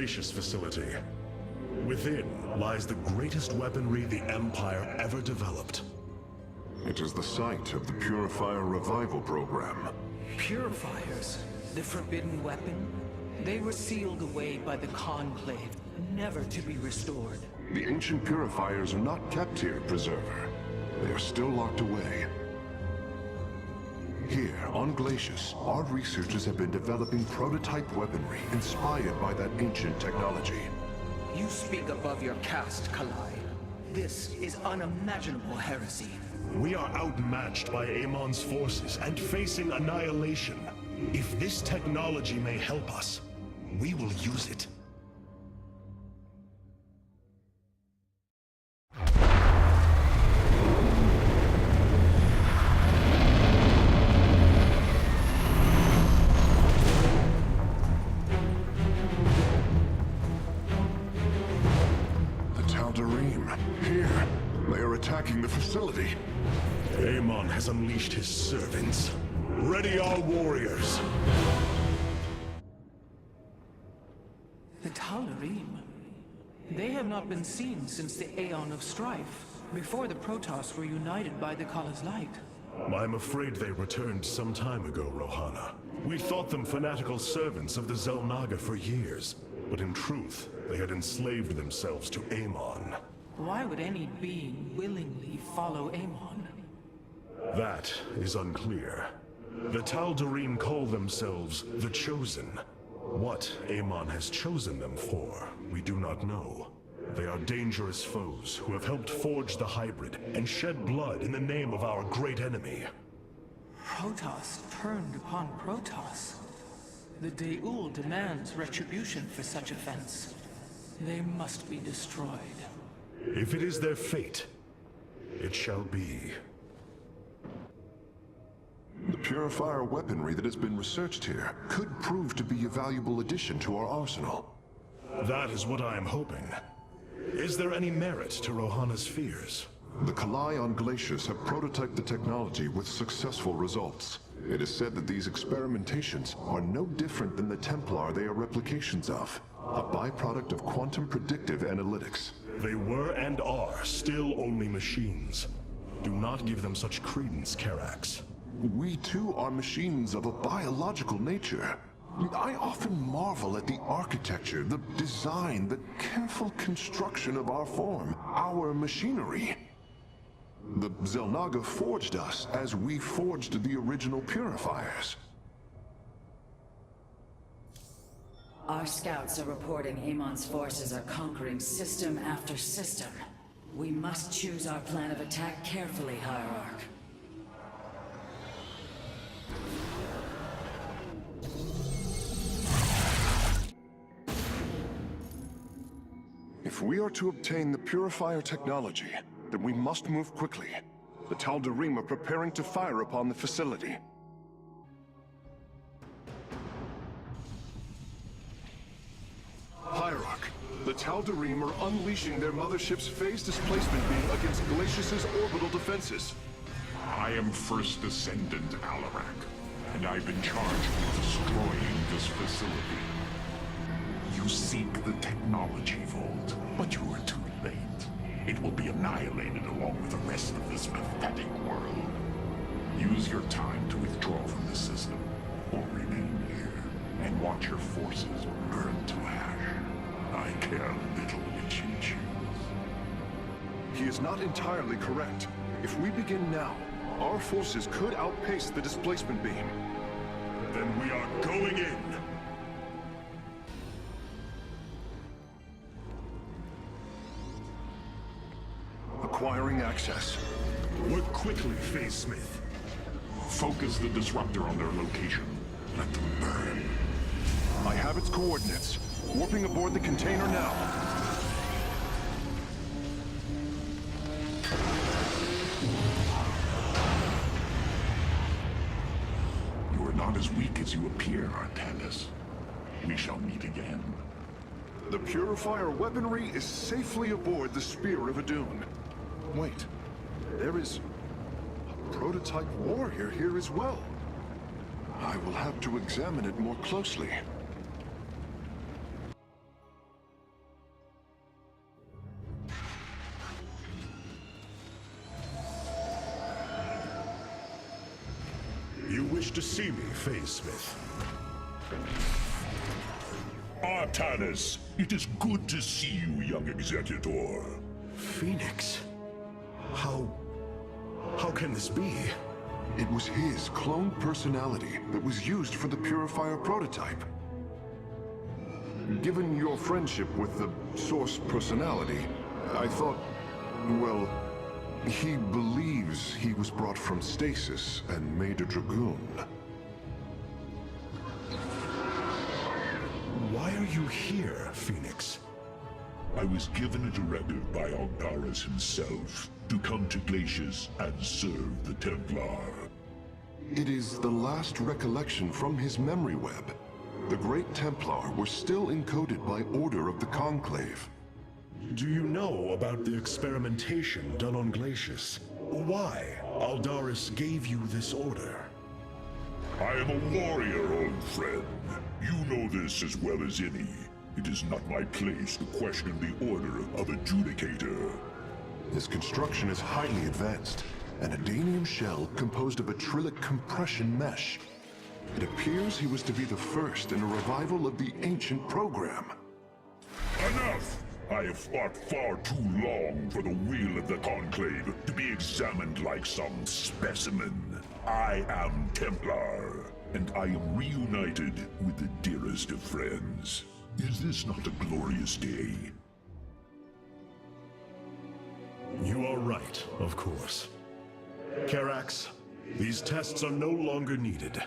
spacious facility. Within lies the greatest weaponry the Empire ever developed. It is the site of the Purifier Revival Program. Purifiers? The forbidden weapon? They were sealed away by the Conclave, never to be restored. The ancient Purifiers are not kept here, Preserver. They are still locked away. Here, on Glacius, our researchers have been developing prototype weaponry inspired by that ancient technology. You speak above your caste, Kalai. This is unimaginable heresy. We are outmatched by Amon's forces and facing annihilation. If this technology may help us, we will use it. The tal'darim, here. They are attacking the facility. Amon has unleashed his servants. Ready our warriors! The tal'darim. They have not been seen since the Aeon of Strife, before the Protoss were united by the Kala's light. I'm afraid they returned some time ago, Rohana. We thought them fanatical servants of the xel'naga for years, but in truth, they had enslaved themselves to Amon. Why would any being willingly follow Amon? That is unclear. The tal'darim call themselves the Chosen. What Amon has chosen them for, we do not know. They are dangerous foes who have helped forge the hybrid and shed blood in the name of our great enemy. Protoss turned upon Protoss. The De'ul demands retribution for such offense. They must be destroyed. If it is their fate, it shall be. The Purifier weaponry that has been researched here could prove to be a valuable addition to our arsenal. That is what I am hoping. Is there any merit to Rohana's fears? The Kalai on Glacius have prototyped the technology with successful results. It is said that these experimentations are no different than the Templar they are replications of, a byproduct of quantum predictive analytics. They were and are still only machines. Do not give them such credence, Karax. We too are machines of a biological nature. I often marvel at the architecture, the design, the careful construction of our form, our machinery. The xel'naga forged us as we forged the original Purifiers. Our scouts are reporting Amon's forces are conquering system after system. We must choose our plan of attack carefully, Hierarch. If we are to obtain the Purifier technology, then we must move quickly. The tal'darim are preparing to fire upon the facility. Hierarch, the tal'darim are unleashing their mothership's phase displacement beam against Glacius's orbital defenses. I am First Descendant Alarak, and I've been charged with destroying this facility. You seek the technology vault, but you are too late. It will be annihilated along with the rest of this pathetic world. Use your time to withdraw from the system, or remain here, and watch your forces burn to ash. I care little which you choose. He is not entirely correct. If we begin now, our forces could outpace the displacement beam. Then we are going in! Acquiring access. Work quickly, Phase Smith. Focus the disruptor on their location. Let them burn. I have its coordinates. Warping aboard the container now. You are not as weak as you appear, Artanis. We shall meet again. The Purifier weaponry is safely aboard the Spear of Adun. Wait, there is a prototype warrior here as well. I will have to examine it more closely. wish to see me, Phase Smith? Artanis, it is good to see you, young Executor. Phoenix? How can this be? It was his cloned personality that was used for the Purifier prototype. Given your friendship with the Source personality, I thought, well, he believes he was brought from stasis and made a Dragoon. Why are you here, Phoenix? I was given a directive by Aldaris himself to come to Glacius and serve the Templar. It is the last recollection from his memory web. The Great Templar were still encoded by order of the Conclave. Do you know about the experimentation done on Glacius? Why Aldaris gave you this order? I am a warrior, old friend. You know this as well as any. It is not my place to question the order of Adjudicator. His construction is highly advanced, an Adanium shell composed of a trillic compression mesh. It appears he was to be the first in a revival of the ancient program. Enough! I have fought far too long for the will of the Conclave to be examined like some specimen. I am Templar, and I am reunited with the dearest of friends. Is this not a glorious day? You are right, of course. Karax, these tests are no longer needed.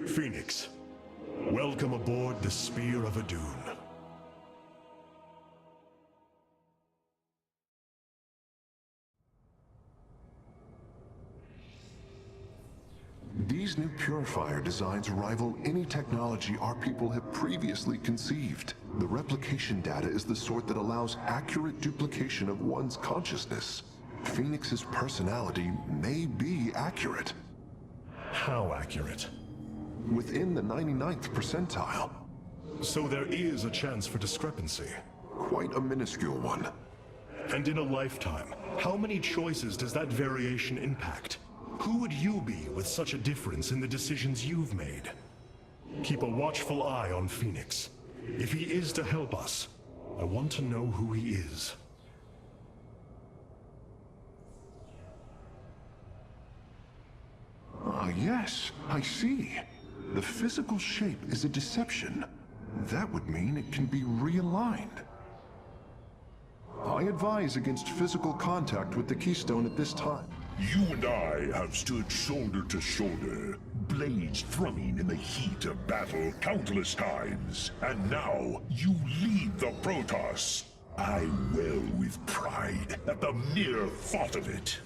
Phoenix, welcome aboard the Spear of Adun. These new Purifier designs rival any technology our people have previously conceived. The replication data is the sort that allows accurate duplication of one's consciousness. Phoenix's personality may be accurate. How accurate? Within the 99th percentile. So there is a chance for discrepancy. Quite a minuscule one. And in a lifetime, how many choices does that variation impact? Who would you be with such a difference in the decisions you've made? Keep a watchful eye on Phoenix. If he is to help us, I want to know who he is. Ah, yes, I see. The physical shape is a deception. That would mean it can be realigned. I advise against physical contact with the Keystone at this time. You and I have stood shoulder to shoulder, blades thrumming in the heat of battle countless times. And now, you lead the Protoss. I wail with pride at the mere thought of it.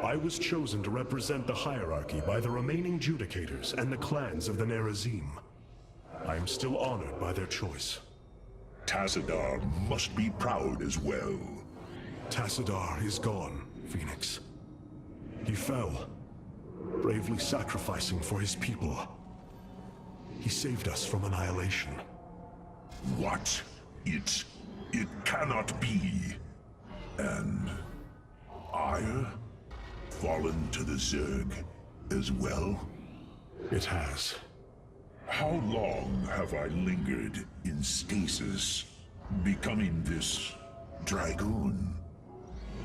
I was chosen to represent the hierarchy by the remaining Judicators and the clans of the Nerazim. I am still honored by their choice. Tassadar must be proud as well. Tassadar is gone, Phoenix. He fell, bravely sacrificing for his people. He saved us from annihilation. What? It cannot be. And Ire? Fallen to the Zerg as well? It has. How long have I lingered in stasis, becoming this Dragoon?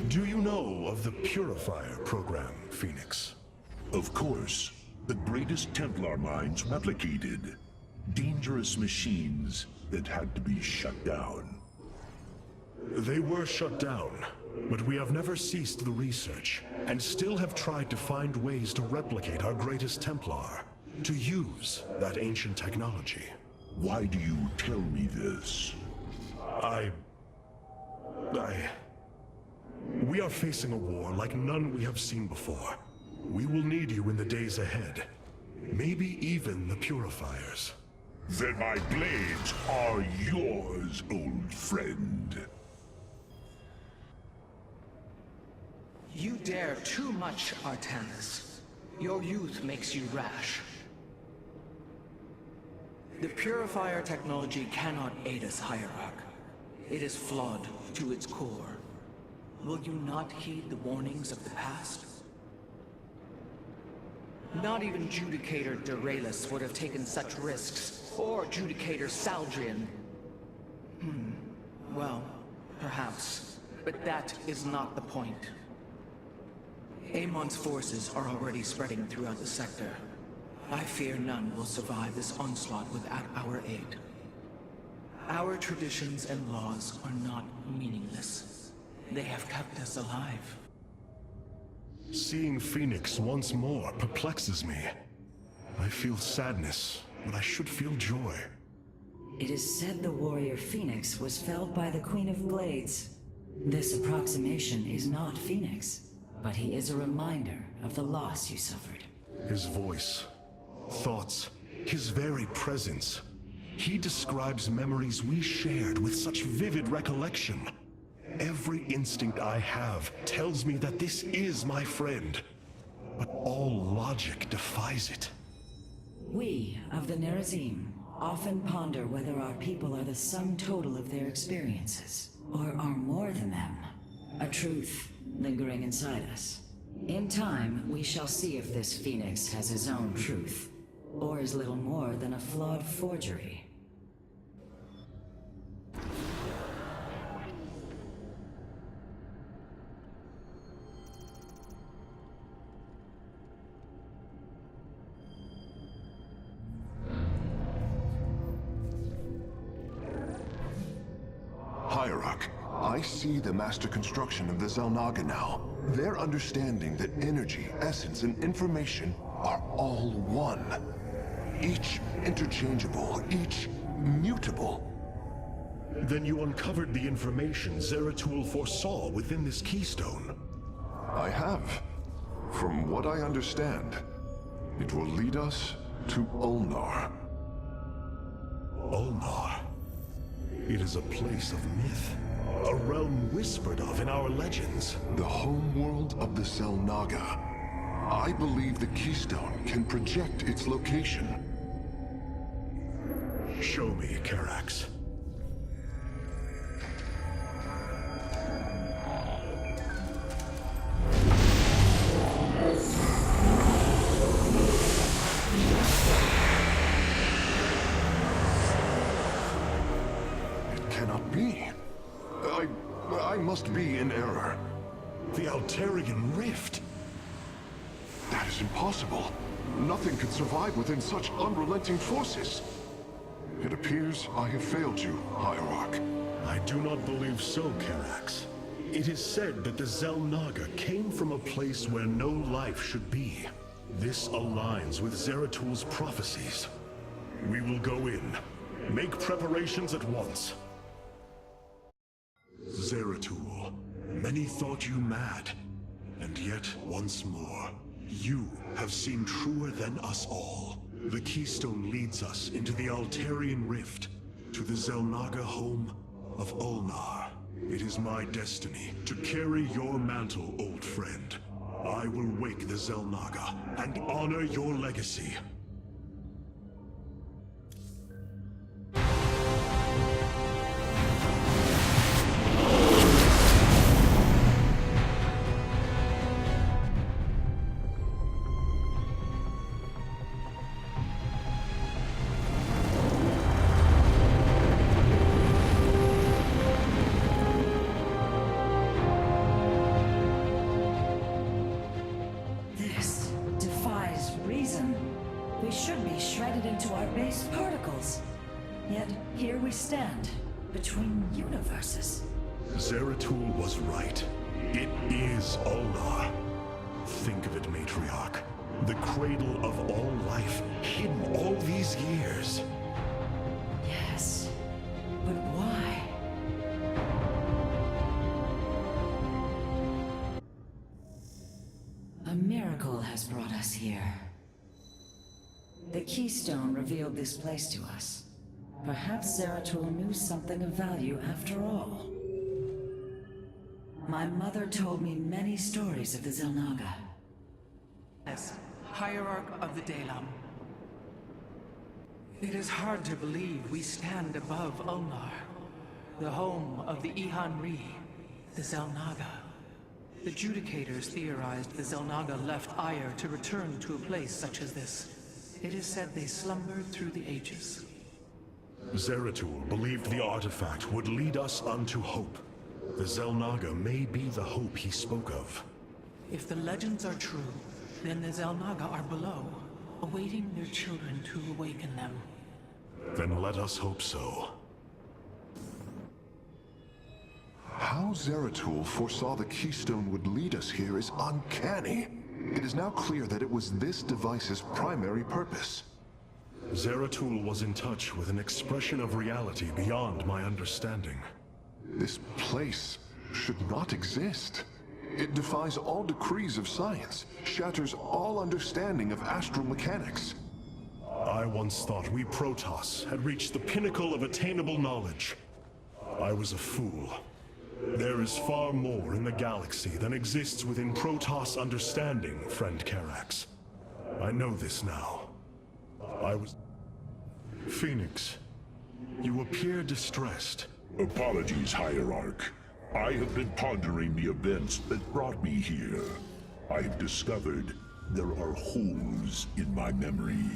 Do you know of the Purifier program, Phoenix? Of course. The greatest Templar minds replicated. Dangerous machines that had to be shut down. They were shut down, but we have never ceased the research, and still have tried to find ways to replicate our greatest Templar, to use that ancient technology. Why do you tell me this? We are facing a war like none we have seen before. We will need you in the days ahead. Maybe even the Purifiers. Then my blades are yours, old friend. You dare too much, Artanis. Your youth makes you rash. The Purifier technology cannot aid us, Hierarch. It is flawed to its core. Will you not heed the warnings of the past? Not even Judicator Deralis would have taken such risks, or Judicator Saldrian. Well, perhaps. But that is not the point. Amon's forces are already spreading throughout the sector. I fear none will survive this onslaught without our aid. Our traditions and laws are not meaningless. They have kept us alive. Seeing Phoenix once more perplexes me. I feel sadness, but I should feel joy. It is said the warrior Phoenix was felled by the Queen of Glades. This approximation is not Phoenix, but he is a reminder of the loss you suffered. His voice, thoughts, his very presence. He describes memories we shared with such vivid recollection. Every instinct I have tells me that this is my friend, but all logic defies it. We of the Nerazim often ponder whether our people are the sum total of their experiences, or are more than them, a truth lingering inside us. In time, we shall see if this Phoenix has his own truth, or is little more than a flawed forgery. Hierarch, I see the master construction of the xel'naga now. Their understanding that energy, essence, and information are all one. Each interchangeable, each mutable. Then you uncovered the information Zeratul foresaw within this keystone. I have. From what I understand, it will lead us to Ulnar. Ulnar. It is a place of myth, a realm whispered of in our legends. The homeworld of the xel'naga. I believe the keystone can project its location. Show me, Karax. I must be in error. The Altarian Rift. That is impossible. Nothing could survive within such unrelenting forces. It appears I have failed you, Hierarch. I do not believe so, Karax. It is said that the xel'naga came from a place where no life should be. This aligns with Zeratul's prophecies. We will go in. Make preparations at once. Zeratul, many thought you mad, and yet once more, you have seemed truer than us all. The keystone leads us into the Altarian Rift, to the xel'naga home of Ulnar. It is my destiny to carry your mantle, old friend. I will wake the xel'naga and honor your legacy. Stand between universes. Zeratul was right. It is Ulnar. Think of it, Matriarch. The cradle of all life, hidden all these years. Yes, but why? A miracle has brought us here. The keystone revealed this place to us. Perhaps Zeratul knew something of value after all. My mother told me many stories of the xel'naga. As Hierarch of the Dalam, it is hard to believe we stand above Ulnar, the home of the Ihan Ri, the xel'naga. The Judicators theorized the xel'naga left Ire to return to a place such as this. It is said they slumbered through the ages. Zeratul believed the artifact would lead us unto hope. The xel'naga may be the hope he spoke of. If the legends are true, then the xel'naga are below, awaiting their children to awaken them. Then let us hope so. How Zeratul foresaw the Keystone would lead us here is uncanny. It is now clear that it was this device's primary purpose. Zeratul was in touch with an expression of reality beyond my understanding. This place should not exist. It defies all decrees of science, shatters all understanding of astral mechanics. I once thought we Protoss had reached the pinnacle of attainable knowledge. I was a fool. There is far more in the galaxy than exists within Protoss understanding, friend Karax. I know this now. Phoenix, you appear distressed. Apologies, Hierarch. I have been pondering the events that brought me here. I have discovered there are holes in my memory.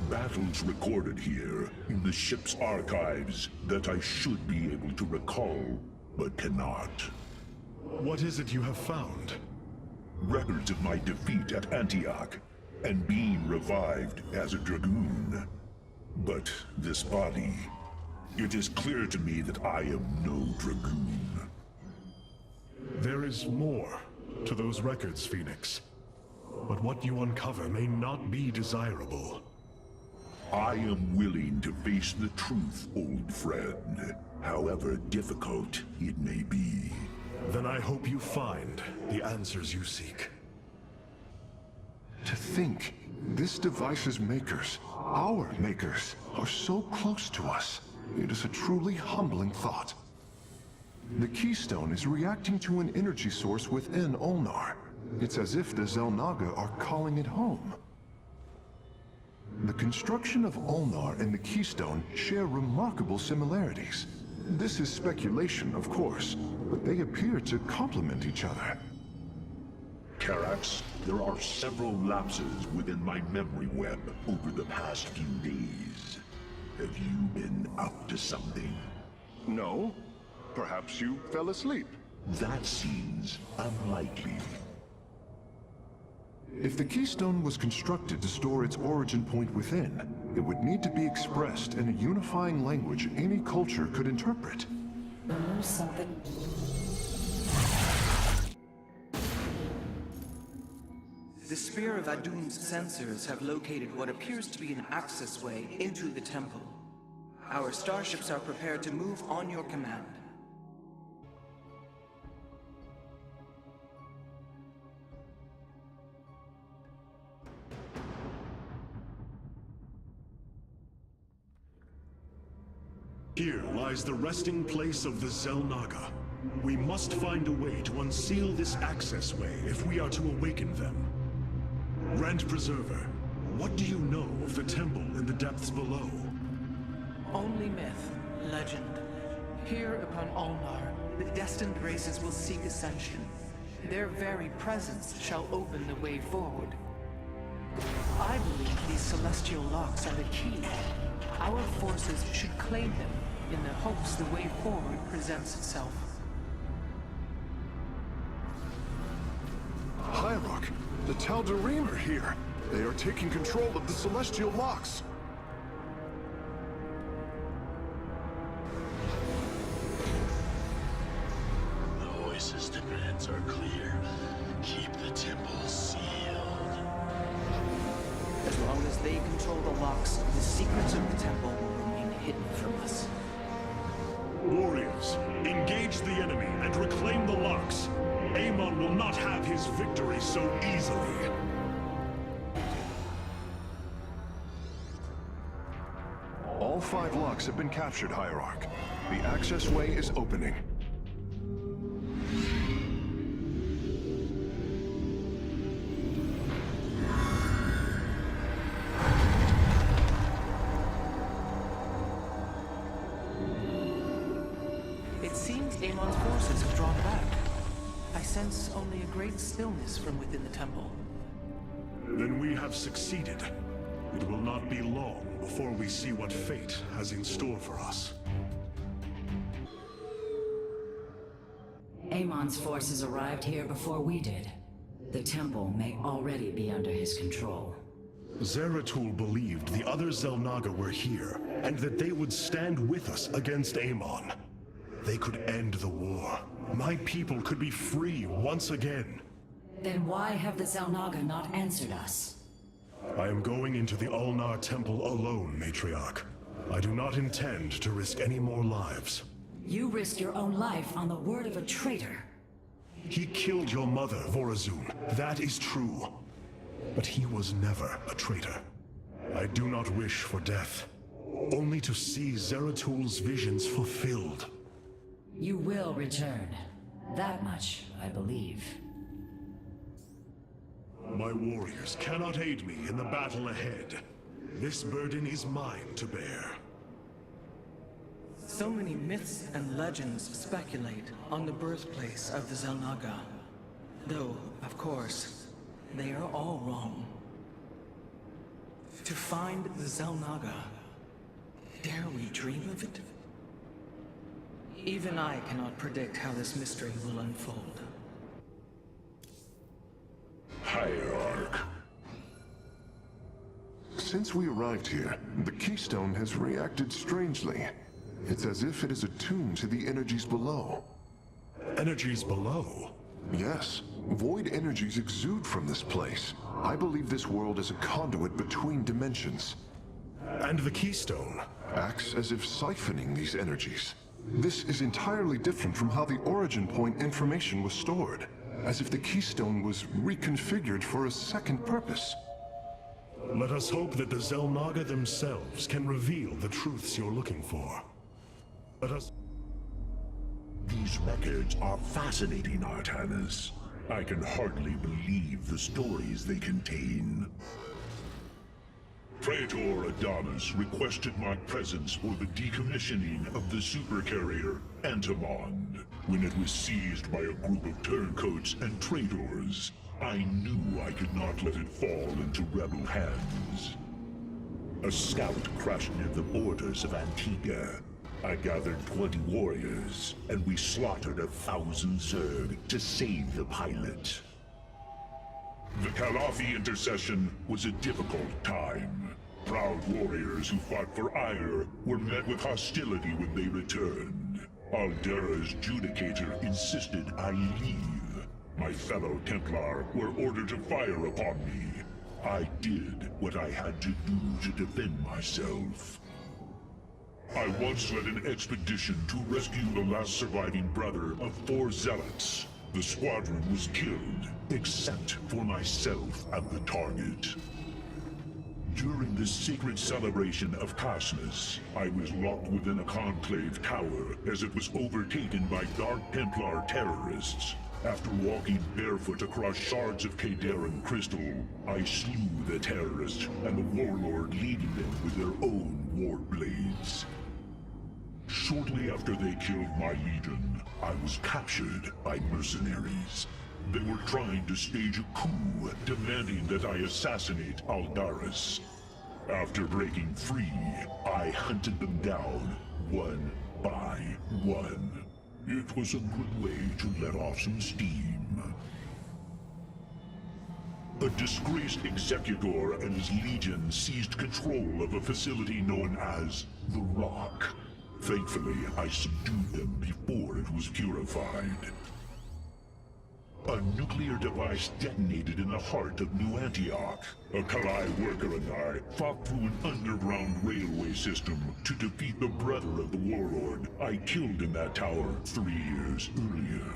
Battles recorded here in the ship's archives that I should be able to recall, but cannot. What is it you have found? Records of my defeat at Antioch, and being revived as a Dragoon. But this body, it is clear to me that I am no Dragoon. There is more to those records, Phoenix. But what you uncover may not be desirable. I am willing to face the truth, old friend, however difficult it may be. Then I hope you find the answers you seek. To think, this device's makers, our makers, are so close to us. It is a truly humbling thought. The Keystone is reacting to an energy source within Ulnar. It's as if the xel'naga are calling it home. The construction of Ulnar and the Keystone share remarkable similarities. This is speculation, of course, but they appear to complement each other. Karax, there are several lapses within my memory web over the past few days. Have you been up to something? No. Perhaps you fell asleep. That seems unlikely. If the Keystone was constructed to store its origin point within, it would need to be expressed in a unifying language any culture could interpret. Something. The Spear of Adun's sensors have located what appears to be an accessway into the temple. Our starships are prepared to move on your command. Here lies the resting place of the xel'naga. We must find a way to unseal this accessway if we are to awaken them. Grand Preserver, what do you know of the temple in the depths below? Only myth, legend. Here upon Ulnar, the destined races will seek ascension. Their very presence shall open the way forward. I believe these celestial locks are the key. Our forces should claim them in the hopes the way forward presents itself. Hierarch, the tal'darim are here. They are taking control of the celestial locks. The Oasis demands are clear. Keep the temple sealed. As long as they control the locks, the secrets of the temple will remain hidden from us. Warriors, engage the enemy and reclaim the locks. Amon will not have his victory so easily. All 5 locks have been captured, Hierarch. The accessway is opening. It seems Amon's forces have drawn back. I sense only a great stillness from within the temple. Then we have succeeded. It will not be long before we see what fate has in store for us. Amon's forces arrived here before we did. The temple may already be under his control. Zeratul believed the other xel'naga were here, and that they would stand with us against Amon. They could end the war. My people could be free once again. Then why have the xel'naga not answered us? I am going into the Ulnar Temple alone, Matriarch. I do not intend to risk any more lives. You risked your own life on the word of a traitor. He killed your mother, Vorazun. That is true. But he was never a traitor. I do not wish for death, only to see Zeratul's visions fulfilled. You will return. That much, I believe. My warriors cannot aid me in the battle ahead. This burden is mine to bear. So many myths and legends speculate on the birthplace of the xel'naga. Though, of course, they are all wrong. To find the xel'naga, dare we dream of it? Even I cannot predict how this mystery will unfold. Hierarch. Since we arrived here, the keystone has reacted strangely. It's as if it is attuned to the energies below. Energies below? Yes, void energies exude from this place. I believe this world is a conduit between dimensions. And the keystone? Acts as if siphoning these energies. This is entirely different from how the origin point information was stored. As if the keystone was reconfigured for a second purpose. Let us hope that the xel'naga themselves can reveal the truths you're looking for. Let us... These records are fascinating, Artanis. I can hardly believe the stories they contain. Praetor Adonis requested my presence for the decommissioning of the supercarrier Antimon. When it was seized by a group of turncoats and traitors, I knew I could not let it fall into rebel hands. A scout crashed near the borders of Antigua. I gathered 20 warriors, and we slaughtered 1,000 Zerg to save the pilot. The Calafi intercession was a difficult time. Proud warriors who fought for Ire were met with hostility when they returned. Aldera's Judicator insisted I leave. My fellow Templar were ordered to fire upon me. I did what I had to do to defend myself. I once led an expedition to rescue the last surviving brother of 4 zealots. The squadron was killed, except for myself and the target. During the sacred celebration of Cosmos, I was locked within a conclave tower as it was overtaken by Dark Templar terrorists. After walking barefoot across shards of Kadaran crystal, I slew the terrorists and the warlord leading them with their own war blades. Shortly after they killed my legion, I was captured by mercenaries. They were trying to stage a coup, demanding that I assassinate Aldaris. After breaking free, I hunted them down, one by one. It was a good way to let off some steam. A disgraced executor and his legion seized control of a facility known as the Rock. Thankfully, I subdued them before it was purified. A nuclear device detonated in the heart of New Antioch. A Kalai worker and I fought through an underground railway system to defeat the brother of the warlord I killed in that tower 3 years earlier.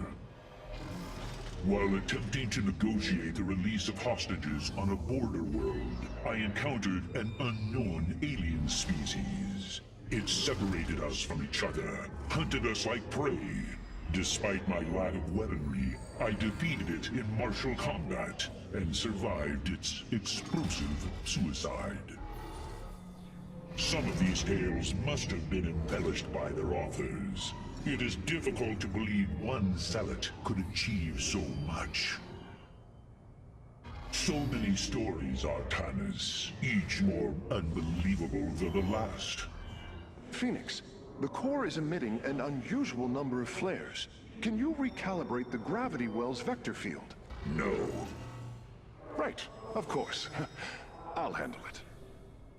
While attempting to negotiate the release of hostages on a border world, I encountered an unknown alien species. It separated us from each other, hunted us like prey. Despite my lack of weaponry, I defeated it in martial combat and survived its explosive suicide. Some of these tales must have been embellished by their authors. It is difficult to believe one zealot could achieve so much. So many stories, Arcanas, each more unbelievable than the last. Phoenix, the core is emitting an unusual number of flares. Can you recalibrate the gravity well's vector field? No. Right, of course. I'll handle it.